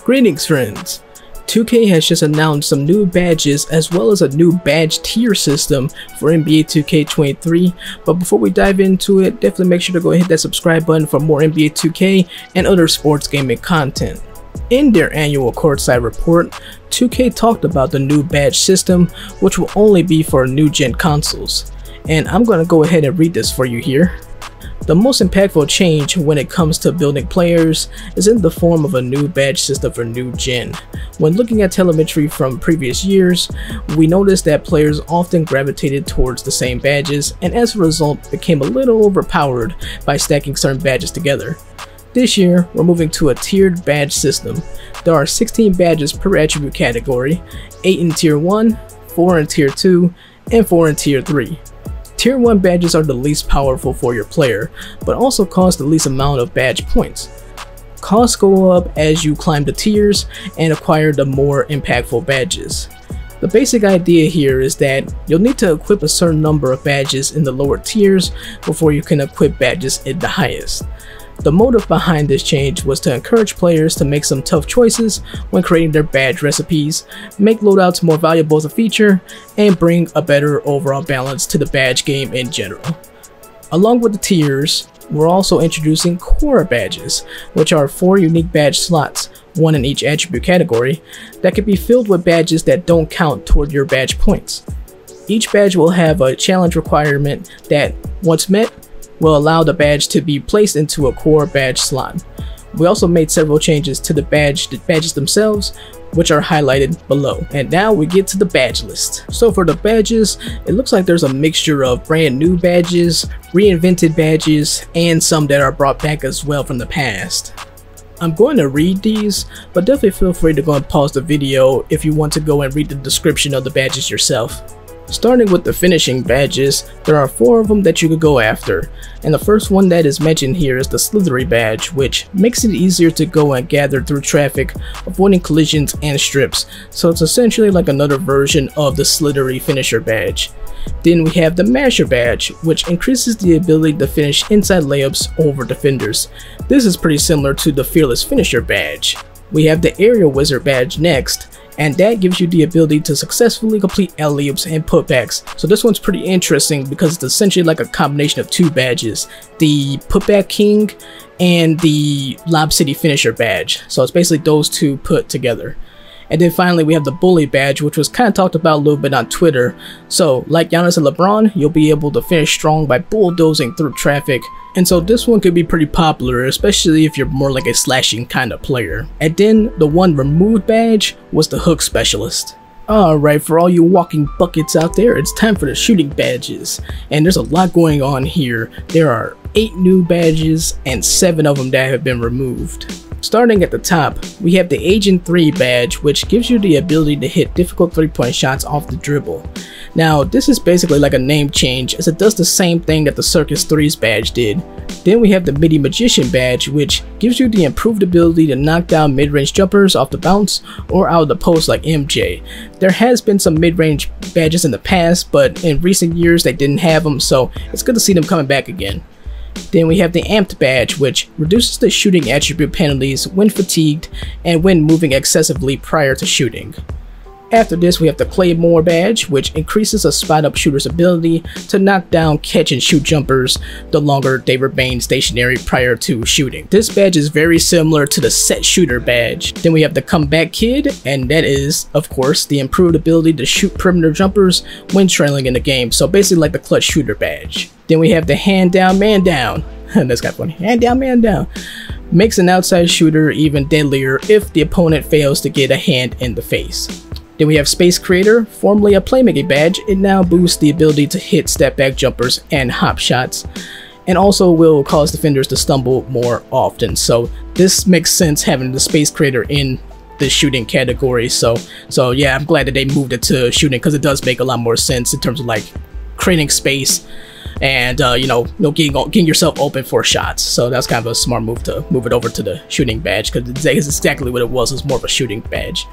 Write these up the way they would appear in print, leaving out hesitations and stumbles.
Greetings friends! 2K has just announced some new badges as well as a new badge tier system for NBA 2K23, but before we dive into it, definitely make sure to go and hit that subscribe button for more NBA 2K and other sports gaming content. In their annual courtside report, 2K talked about the new badge system, which will only be for new gen consoles, and I'm going to go ahead and read this for you here. The most impactful change when it comes to building players is in the form of a new badge system for new gen. When looking at telemetry from previous years, we noticed that players often gravitated towards the same badges and as a result became a little overpowered by stacking certain badges together. This year, we're moving to a tiered badge system. There are 16 badges per attribute category, 8 in tier 1, 4 in tier 2, and 4 in tier 3. Tier 1 badges are the least powerful for your player, but also cost the least amount of badge points. Costs go up as you climb the tiers and acquire the more impactful badges. The basic idea here is that you'll need to equip a certain number of badges in the lower tiers before you can equip badges in the highest. The motive behind this change was to encourage players to make some tough choices when creating their badge recipes, make loadouts more valuable as a feature, and bring a better overall balance to the badge game in general. Along with the tiers, we're also introducing core badges, which are 4 unique badge slots, 1 in each attribute category, that can be filled with badges that don't count toward your badge points. Each badge will have a challenge requirement that, once met, will allow the badge to be placed into a core badge slot. We also made several changes to the badges themselves, which are highlighted below. And now we get to the badge list. So for the badges, it looks like there's a mixture of brand new badges, reinvented badges, and some that are brought back as well from the past. I'm going to read these, but definitely feel free to go and pause the video if you want to go and read the description of the badges yourself. Starting with the finishing badges, there are 4 of them that you could go after, and the first one that is mentioned here is the Slithery badge, which makes it easier to go and gather through traffic, avoiding collisions and strips, so it's essentially like another version of the Slithery finisher badge. Then we have the Masher badge, which increases the ability to finish inside layups over defenders. This is pretty similar to the Fearless Finisher badge. We have the Aerial Wizard badge next, and that gives you the ability to successfully complete alley-oops and putbacks. So this one's pretty interesting because it's essentially like a combination of 2 badges, the Putback King and the Lob City Finisher badge. So it's basically those 2 put together. And then finally we have the Bully badge, which was kind of talked about a little bit on Twitter. So like Giannis and LeBron, you'll be able to finish strong by bulldozing through traffic. And so this one could be pretty popular, especially if you're more like a slashing kind of player. And then the one removed badge was the Hook Specialist. Alright, for all you walking buckets out there, it's time for the shooting badges. And there's a lot going on here. There are 8 new badges and 7 of them that have been removed. Starting at the top, we have the Agent 3 badge, which gives you the ability to hit difficult 3-point shots off the dribble. Now, this is basically like a name change, as it does the same thing that the Circus 3's badge did. Then we have the Midi Magician badge, which gives you the improved ability to knock down mid-range jumpers off the bounce or out of the post like MJ. There has been some mid-range badges in the past, but in recent years they didn't have them, so it's good to see them coming back again. Then we have the Amped badge, which reduces the shooting attribute penalties when fatigued and when moving excessively prior to shooting. After this, we have the Claymore badge, which increases a spot-up shooter's ability to knock down catch and shoot jumpers the longer they remain stationary prior to shooting. This badge is very similar to the Set Shooter badge. Then we have the Comeback Kid, and that is, of course, the improved ability to shoot perimeter jumpers when trailing in the game, so basically like the Clutch Shooter badge. Then we have the Hand Down Man Down. That's kind of funny. Hand Down Man Down. Makes an outside shooter even deadlier if the opponent fails to get a hand in the face. Then we have Space Creator, formerly a Playmaking Badge. It now boosts the ability to hit step back jumpers and hop shots, and also will cause defenders to stumble more often. So this makes sense having the Space Creator in the shooting category. So yeah, I'm glad that they moved it to shooting because it does make a lot more sense in terms of like creating space and getting yourself open for shots. So that's kind of a smart move to move it over to the shooting badge because it's exactly what it was more of a shooting badge.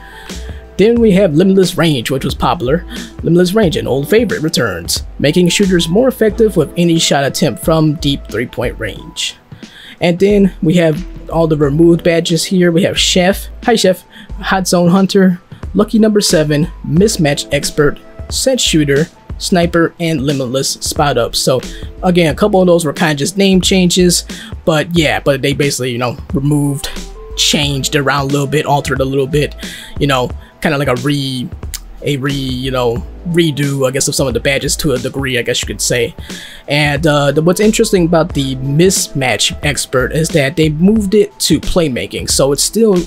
Then we have Limitless Range, which was popular. Limitless Range, an old favorite, returns, making shooters more effective with any shot attempt from deep 3-point range. And then we have all the removed badges here. We have Chef, hi Chef, Hot Zone Hunter, Lucky Number 7, Mismatch Expert, Set Shooter, Sniper, and Limitless Spot Up. So again, a couple of those were kind of just name changes, but yeah, but they basically, you know, removed, changed around a little bit, altered a little bit, you know, kind of like a redo, I guess, of some of the badges to a degree, I guess you could say. And what's interesting about the Mismatch Expert is that they moved it to playmaking, so it's still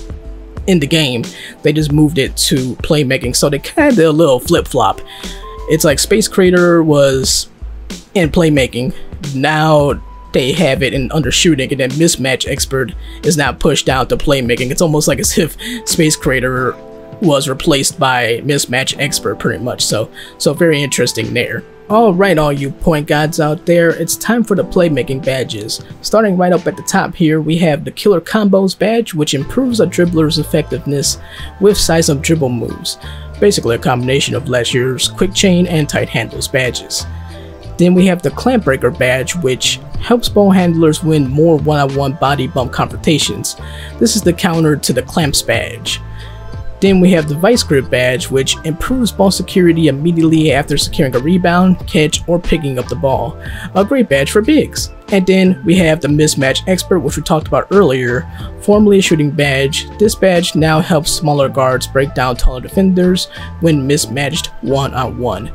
in the game. They just moved it to playmaking, so they kind of did a little flip-flop. It's like Space Creator was in playmaking, now they have it in under shooting, and then Mismatch Expert is now pushed down to playmaking. It's almost like as if Space Creator was replaced by Mismatch Expert pretty much, so very interesting there. Alright, all you point gods out there, it's time for the playmaking badges. Starting right up at the top here, we have the Killer Combos badge, which improves a dribbler's effectiveness with size of dribble moves. Basically a combination of last year's Quick Chain and Tight Handles badges. Then we have the Clamp Breaker badge, which helps ball handlers win more one-on-one body bump confrontations. This is the counter to the Clamps badge. Then we have the Vice Grip badge, which improves ball security immediately after securing a rebound, catch, or picking up the ball. A great badge for bigs. And then we have the Mismatch Expert, which we talked about earlier, formerly a shooting badge. This badge now helps smaller guards break down taller defenders when mismatched one-on-one.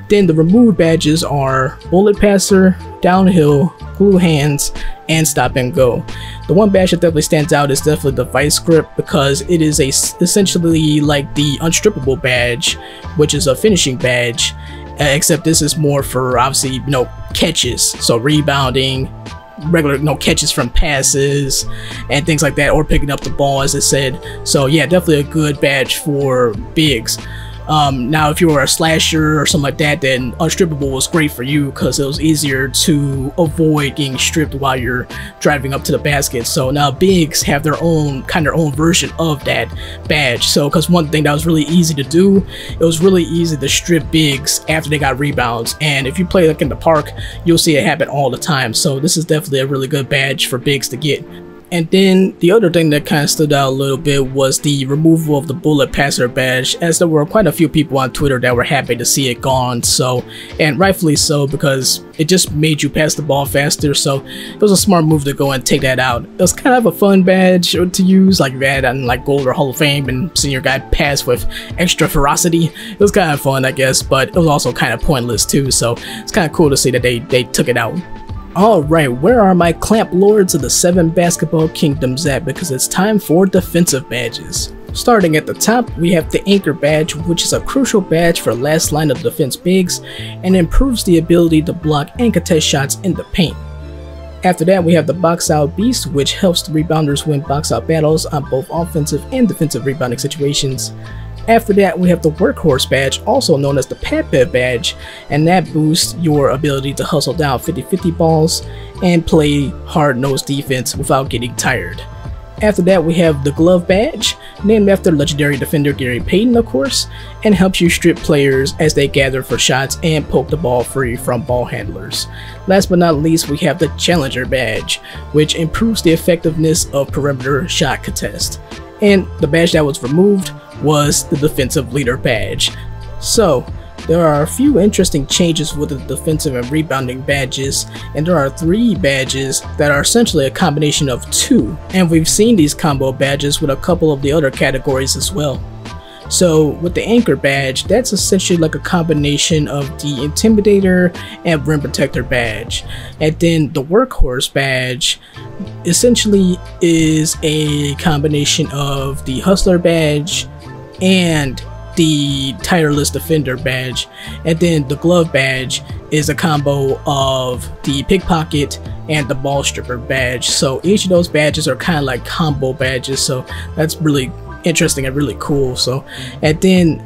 Then the removed badges are Bullet Passer, Downhill, Glue Hands, and Stop and Go. The one badge that definitely stands out is definitely the Vice Grip, because it is essentially like the Unstrippable badge, which is a finishing badge, except this is more for, obviously, you know, catches, so rebounding, regular, you know, catches from passes and things like that, or picking up the ball, as I said. So yeah, definitely a good badge for bigs. Now if you were a slasher or something like that, then Unstrippable was great for you because it was easier to avoid getting stripped while you're driving up to the basket. So now bigs have their own version of that badge. So because one thing that was really easy to do, it was really easy to strip bigs after they got rebounds, and if you play like in the park, you'll see it happen all the time. So this is definitely a really good badge for bigs to get. And then the other thing that kind of stood out a little bit was the removal of the Bullet Passer badge, as there were quite a few people on Twitter that were happy to see it gone. So, and rightfully so, because it just made you pass the ball faster. So it was a smart move to go and take that out. It was kind of a fun badge to use, like that and like Gold or Hall of Fame, and seeing your guy pass with extra ferocity. It was kind of fun, I guess, but it was also kind of pointless too. So it's kind of cool to see that they took it out. Alright, where are my Clamp Lords of the 7 Basketball Kingdoms at? Because it's time for defensive badges. Starting at the top, we have the Anchor badge, which is a crucial badge for last line of defense bigs and improves the ability to block and contest shots in the paint. After that, we have the Box Out Beast, which helps the rebounders win box out battles on both offensive and defensive rebounding situations. After that, we have the Workhorse badge, also known as the Pat Bev badge, and that boosts your ability to hustle down 50-50 balls and play hard-nosed defense without getting tired. After that, we have the Glove badge, named after legendary defender Gary Payton, of course, and helps you strip players as they gather for shots and poke the ball free from ball handlers. Last but not least, we have the Challenger badge, which improves the effectiveness of perimeter shot contest. And the badge that was removed was the Defensive Leader badge. So there are a few interesting changes with the defensive and rebounding badges, and there are 3 badges that are essentially a combination of 2, and we've seen these combo badges with a couple of the other categories as well. So with the Anchor badge, that's essentially like a combination of the Intimidator and Rim Protector badge. And then the Workhorse badge essentially is a combination of the Hustler badge and the Tireless Defender badge. And then the Glove badge is a combo of the Pickpocket and the Ball Stripper badge. So each of those badges are kind of like combo badges, so that's really interesting and really cool. So, and then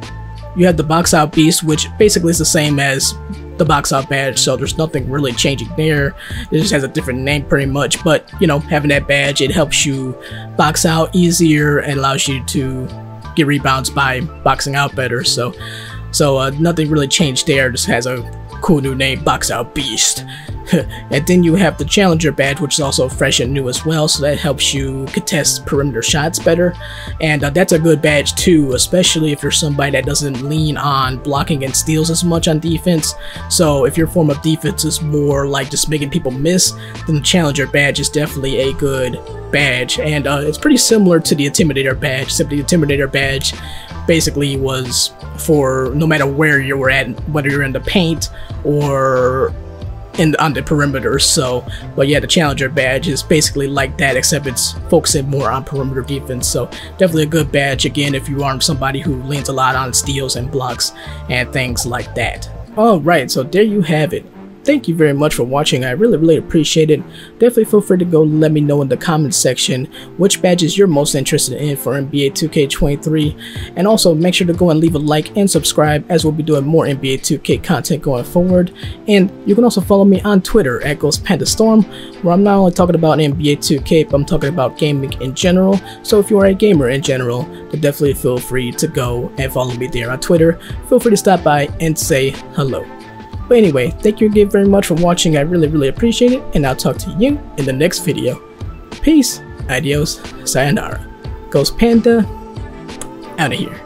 you have the Box Out Beast, which basically is the same as the Box Out badge, so there's nothing really changing there. It just has a different name pretty much, but you know, having that badge, it helps you box out easier and allows you to get rebounds by boxing out better. So nothing really changed there, just has a cool new name, Box Out Beast. And then you have the Challenger badge, which is also fresh and new as well, so that helps you contest perimeter shots better. And that's a good badge too, especially if you're somebody that doesn't lean on blocking and steals as much on defense. So if your form of defense is more like just making people miss, then the Challenger badge is definitely a good badge. And it's pretty similar to the Intimidator badge, except the Intimidator badge basically was for no matter where you were at, whether you're in the paint or on the perimeter. So, but yeah, the Challenger badge is basically like that, except it's focusing more on perimeter defense. So definitely a good badge, again, if you are somebody who leans a lot on steals and blocks and things like that. Alright, so there you have it. Thank you very much for watching. I really appreciate it. Definitely feel free to go let me know in the comments section which badges you're most interested in for NBA 2K23, and also make sure to go and leave a like and subscribe, as we'll be doing more NBA 2K content going forward. And you can also follow me on Twitter at GhostPandaStorm, where I'm not only talking about NBA 2K, but I'm talking about gaming in general. So if you are a gamer in general, then definitely feel free to go and follow me there on Twitter. Feel free to stop by and say hello. But anyway, thank you again very much for watching. I really appreciate it, and I'll talk to you in the next video. Peace, adios, sayonara. Ghost Panda, out of here.